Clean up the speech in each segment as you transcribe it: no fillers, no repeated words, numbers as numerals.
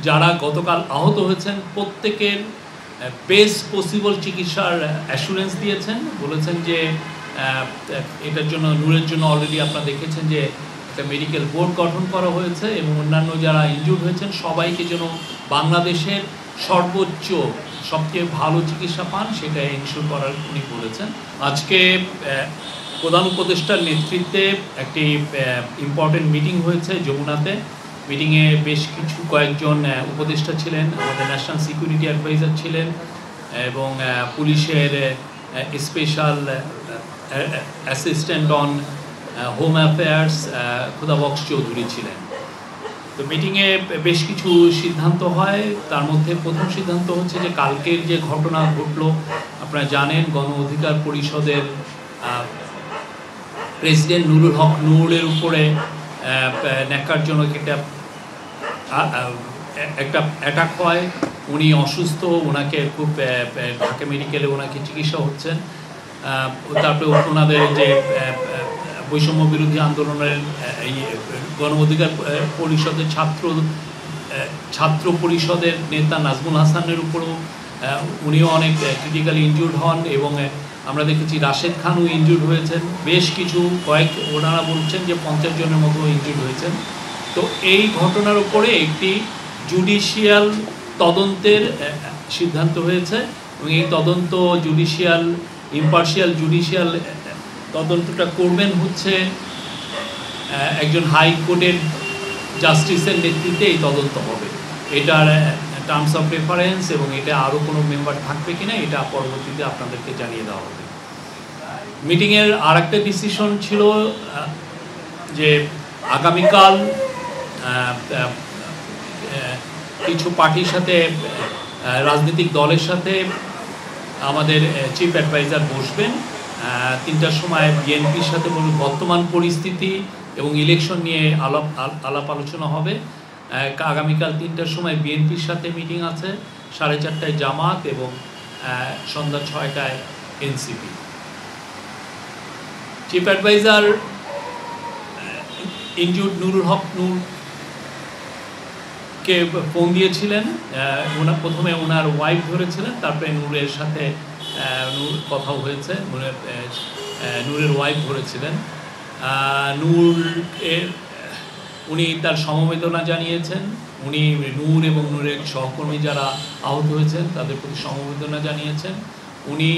যারা গতকাল আহত হয়েছেন প্রত্যেকের বেস্ট পসিবল চিকিৎসার অ্যাসুরেন্স দিয়েছেন, বলেছেন যে এটার জন্য নূরের জন্য অলরেডি আপনারা দেখেছেন যে একটা মেডিকেল বোর্ড গঠন করা হয়েছে এবং অন্যান্য যারা ইনজুর্ড হয়েছেন সবাইকে যেন বাংলাদেশের সর্বোচ্চ সবচেয়ে ভালো চিকিৎসা পান সেটা এনশিওর করার উনি বলেছেন। আজকে প্রধান উপদেষ্টার নেতৃত্বে একটি ইম্পর্টেন্ট মিটিং হয়েছে যমুনাতে। মিটিংয়ে বেশ কয়েকজন উপদেষ্টা ছিলেন, আমাদের ন্যাশনাল সিকিউরিটি অ্যাডভাইজার ছিলেন এবং পুলিশের special assistant on home affairs Khudabaksh Chowdhury ছিলেন। তো মিটিংয়ে বেশ কিছু সিদ্ধান্ত হয়, তার মধ্যে প্রথম সিদ্ধান্ত হচ্ছে যে কালকের যে ঘটনা ঘটলো আপনারা জানেন, গণ অধিকার পরিষদের প্রেসিডেন্ট নুরুল হক নূরের উপরে ন্যাক্কারজনক একটা অ্যাটাক হয়। উনি অসুস্থ, ওনাকে খুব ঢাকা মেডিকেলে ওনাকে চিকিৎসা হচ্ছেন। তারপরে ওনাদের যে বৈষম্য বিরোধী আন্দোলনের এই গণ অধিকার পরিষদের ছাত্র পরিষদের নেতা নাজমুল হাসানের উপরও উনিও অনেক ক্রিটিক্যালি ইনজুর্ড হন এবং আমরা দেখেছি রাশেদ খানও ইনজুর্ড হয়েছেন। বেশ কিছু ওনারা বলছেন যে 50 জনের মতো ইনজুর্ড হয়েছেন। তো এই ঘটনার উপরে একটি জুডিশিয়াল তদন্তের সিদ্ধান্ত হয়েছে এবং এই তদন্ত ইম্পার্শিয়াল জুডিশিয়াল তদন্তটা করবেন হচ্ছে একজন হাইকোর্টের জাস্টিসের নেতৃত্বে এই তদন্ত হবে। এটার টার্মস অফ রেফারেন্স এবং এটা আরও কোনো মেম্বার থাকবে কিনা এটা পরবর্তীতে আপনাদেরকে জানিয়ে দেওয়া হবে। মিটিংয়ের আর একটা ডিসিশন ছিল যে আগামীকাল কিছু পার্টির সাথে রাজনৈতিক দলের সাথে আমাদের চিফ অ্যাডভাইজার বসবেন 3টার সময় বিএনপির সাথে বর্তমান পরিস্থিতি এবং ইলেকশন নিয়ে আলাপ আলোচনা হবে। আগামীকাল 3টার সময় বিএনপির সাথে মিটিং আছে, 4:30টায় জামাত এবং সন্ধ্যা 6টায় NCP. Chief adviser injured Nurul Haque নূরকে ফোন দিয়েছিলেন। প্রথমে ওনার ওয়াইফ ধরেছিলেন, তারপরে নূরের সাথে কথাও হয়েছে, নূরের ওয়াইফ ধরেছিলেন। উনি তার সমবেদনা জানিয়েছেন। উনি নূর এবং নূরের সহকর্মী যারা আহত হয়েছেন তাদের প্রতি সমবেদনা জানিয়েছেন। উনি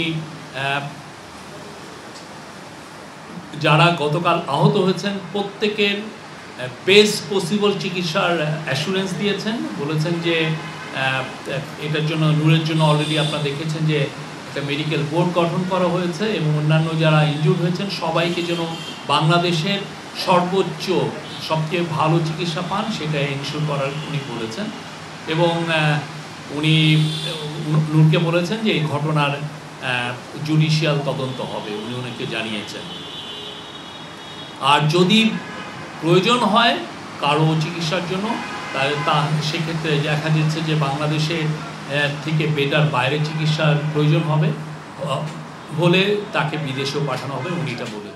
যারা গতকাল আহত হয়েছেন প্রত্যেকের বেস্ট পসিবল চিকিৎসার অ্যাসুরেন্স দিয়েছেন, বলেছেন যে এটার জন্য নূরের জন্য অলরেডি আপনারা দেখেছেন যে একটা মেডিকেল বোর্ড গঠন করা হয়েছে এবং অন্যান্য যারা ইনজুর্ড হয়েছেন সবাইকে যেন বাংলাদেশের সর্বোচ্চ সবচেয়ে ভালো চিকিৎসা পান সেটা এনশিওর করার উনি বলেছেন। এবং উনি নূরকে বলেছেন যে এই ঘটনার জুডিশিয়াল তদন্ত হবে, উনি ওনাকে জানিয়েছেন। আর যদি প্রয়োজন হয় কারো চিকিৎসার জন্য সেক্ষেত্রে দেখা যাচ্ছে যে বাংলাদেশে থেকে বেটার বাইরে চিকিৎসার প্রয়োজন হবে হলে তাকে বিদেশেও পাঠানো হবে, উনি এটা বলেছেন।